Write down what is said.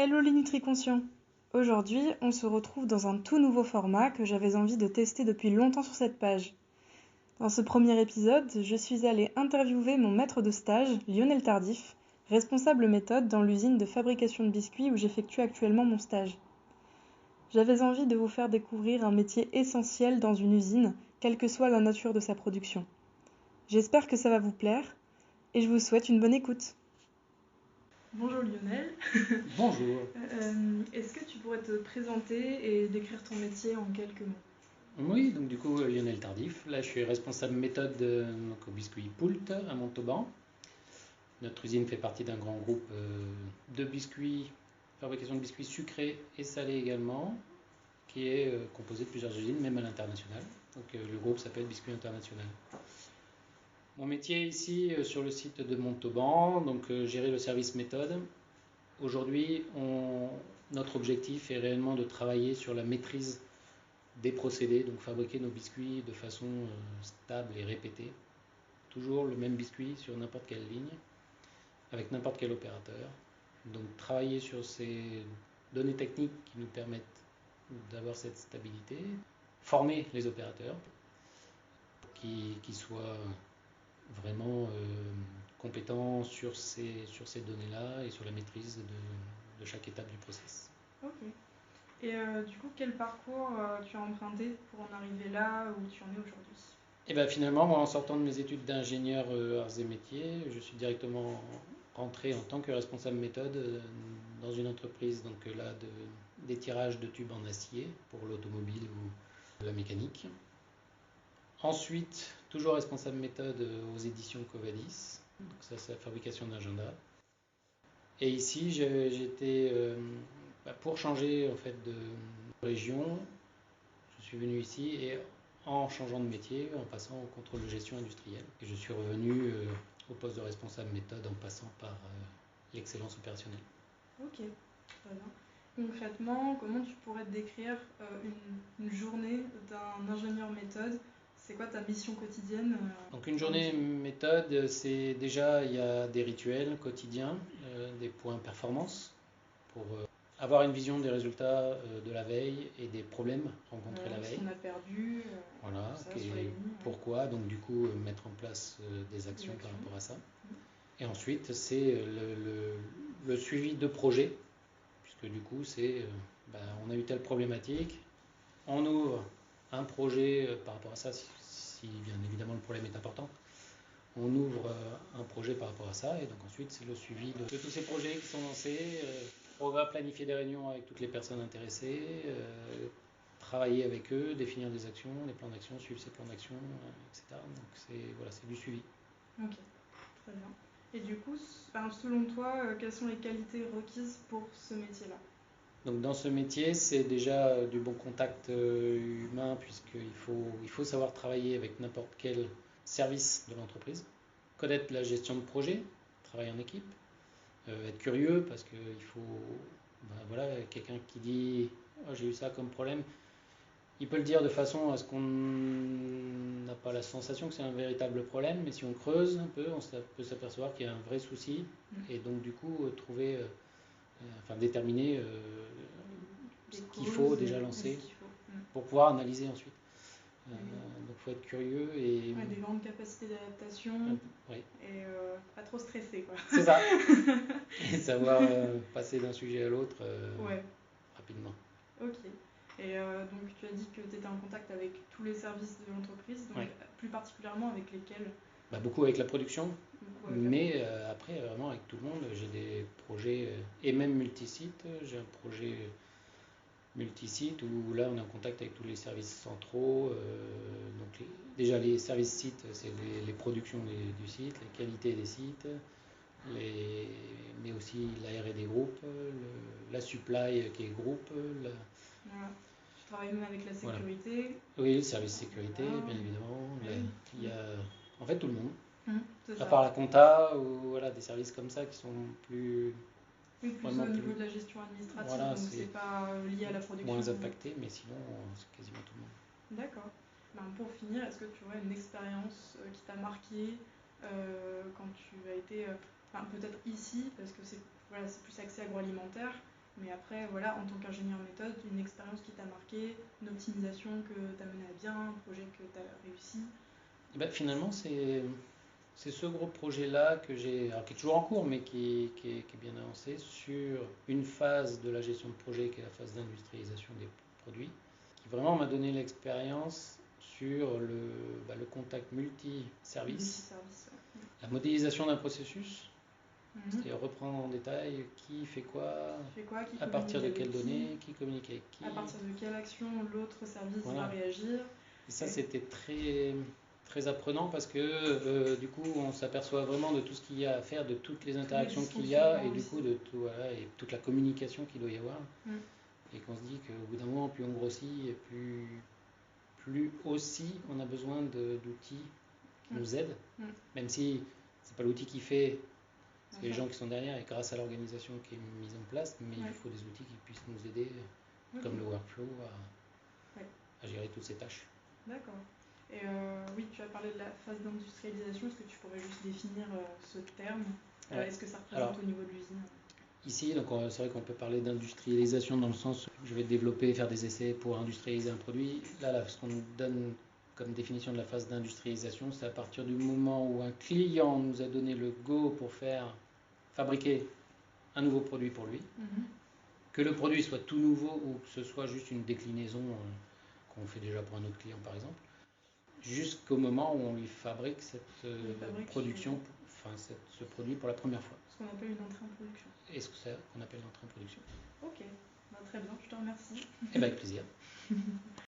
Hello les Nutriconscients! Aujourd'hui, on se retrouve dans un tout nouveau format que j'avais envie de tester depuis longtemps sur cette page. Dans ce premier épisode, je suis allée interviewer mon maître de stage, Lionel Tardif, responsable méthode dans l'usine de fabrication de biscuits où j'effectue actuellement mon stage. J'avais envie de vous faire découvrir un métier essentiel dans une usine, quelle que soit la nature de sa production. J'espère que ça va vous plaire et je vous souhaite une bonne écoute. Bonjour Lionel. Bonjour. Est-ce que tu pourrais te présenter et décrire ton métier en quelques mots? Oui, donc du coup, Lionel Tardif. Là, je suis responsable méthode au biscuit Poult à Montauban. Notre usine fait partie d'un grand groupe de biscuits, fabrication de biscuits sucrés et salés également, qui est composé de plusieurs usines, même à l'international. Donc le groupe s'appelle Biscuits International. Mon métier ici sur le site de Montauban, donc gérer le service méthode. Aujourd'hui, notre objectif est réellement de travailler sur la maîtrise des procédés, donc fabriquer nos biscuits de façon stable et répétée. Toujours le même biscuit sur n'importe quelle ligne, avec n'importe quel opérateur. Donc travailler sur ces données techniques qui nous permettent d'avoir cette stabilité, former les opérateurs qui soient vraiment compétents sur ces données-là et sur la maîtrise de chaque étape du process. Ok. Et du coup, quel parcours tu as emprunté pour en arriver là où tu en es aujourd'hui? Et bien finalement, moi en sortant de mes études d'ingénieur arts et métiers, je suis directement rentré en tant que responsable méthode dans une entreprise d'étirage de tubes en acier pour l'automobile ou la mécanique. Ensuite, toujours responsable méthode aux éditions Covadis, donc ça c'est la fabrication d'agenda. Et ici, j'étais pour changer en fait de région, je suis venu ici et en changeant de métier, en passant au contrôle de gestion industrielle. Et je suis revenu au poste de responsable méthode en passant par l'excellence opérationnelle. Ok, très bien. Concrètement, comment tu pourrais te décrire une journée d'un ingénieur méthode? C'est quoi ta mission quotidienne? Donc une journée méthode, c'est déjà, il y a des rituels quotidiens, des points performance pour avoir une vision des résultats de la veille et des problèmes rencontrés la veille. Ce qu'on a perdu, voilà, ça, sur les lignes, pourquoi, donc du coup mettre en place des actions par rapport à ça. Et ensuite, c'est le suivi de projet, puisque du coup, on a eu telle problématique, on ouvre un projet par rapport à ça, si bien évidemment le problème est important. On ouvre un projet par rapport à ça, et donc ensuite, c'est le suivi de tous ces projets qui sont lancés, planifier des réunions avec toutes les personnes intéressées, travailler avec eux, définir des actions, des plans d'action, suivre ces plans d'action, etc. Donc c'est du suivi. Ok, très bien. Et du coup, selon toi, quelles sont les qualités requises pour ce métier-là? Donc dans ce métier, c'est déjà du bon contact humain, puisqu'il faut savoir travailler avec n'importe quel service de l'entreprise, connaître la gestion de projet, travailler en équipe, être curieux, parce qu'il faut, quelqu'un qui dit oh, j'ai eu ça comme problème, il peut le dire de façon à ce qu'on n'a pas la sensation que c'est un véritable problème, mais si on creuse un peu, on peut s'apercevoir qu'il y a un vrai souci, et donc du coup déterminer ce qu'il faut déjà lancer pour pouvoir analyser ensuite. Donc il faut être curieux et des grandes capacités d'adaptation et pas trop stressé quoi. C'est ça. Et savoir passer d'un sujet à l'autre rapidement. Ok. Et donc tu as dit que tu étais en contact avec tous les services de l'entreprise, donc plus particulièrement avec lesquels? Beaucoup avec la production, mais après vraiment avec tout le monde. J'ai des projets et même multisites. J'ai un projet multisite où là on est en contact avec tous les services centraux. Donc déjà les services sites, c'est les productions du site, les qualités des sites, mais aussi la R&D groupe, la supply qui est groupe. Tu travailles même avec la sécurité. Voilà. Oui, le service sécurité, bien évidemment. Il y a en fait tout le monde. À part la compta ou des services comme ça qui sont plus... Oui, plus au niveau de la gestion administrative, donc c'est pas lié à la production. Moins impacté, mais sinon c'est quasiment tout le monde. D'accord. Pour finir, est-ce que tu aurais une expérience qui t'a marqué quand tu as été, peut-être ici, parce que c'est plus axé agroalimentaire, Mais après, voilà, en tant qu'ingénieur méthode, une expérience qui t'a marqué, une optimisation que t'as menée à bien, un projet que t'as réussi. Et ben, finalement, c'est ce gros projet-là que j'ai, alors qui est toujours en cours, mais qui est bien avancé sur une phase de la gestion de projet qui est la phase d'industrialisation des produits, qui vraiment m'a donné l'expérience sur le contact multi-service, Multiservice, ouais. la modélisation d'un processus, Mhm. c'est-à-dire reprendre en détail qui fait quoi, Qui fait quoi, qui à partir de communique quelles avec données, qui communique avec qui. à partir de quelle action l'autre service Voilà. va réagir. Et ça, c'était très apprenant parce que du coup, on s'aperçoit vraiment de tout ce qu'il y a à faire, de toutes les interactions qu'il y a et du coup de tout, voilà, et toute la communication qu'il doit y avoir. Et qu'on se dit qu'au bout d'un moment, plus on grossit, et plus aussi on a besoin d'outils qui nous aident, même si c'est pas l'outil qui fait, c'est les gens qui sont derrière et grâce à l'organisation qui est mise en place, mais il faut des outils qui puissent nous aider, comme le workflow, à gérer toutes ces tâches. D'accord. Et oui, tu as parlé de la phase d'industrialisation. Est-ce que tu pourrais juste définir ce terme? Est-ce que ça représente au niveau de l'usine? Ici, donc c'est vrai qu'on peut parler d'industrialisation dans le sens où je vais développer, faire des essais pour industrialiser un produit. Là, ce qu'on nous donne comme définition de la phase d'industrialisation, c'est à partir du moment où un client nous a donné le go pour fabriquer un nouveau produit pour lui, que le produit soit tout nouveau ou que ce soit juste une déclinaison qu'on fait déjà pour un autre client par exemple, jusqu'au moment où on lui fabrique cette production, ce produit pour la première fois. Ce qu'on appelle une entrée en production. Et ce qu'on appelle l'entrée en production. Ok, très bien, je te remercie. Et bien avec plaisir.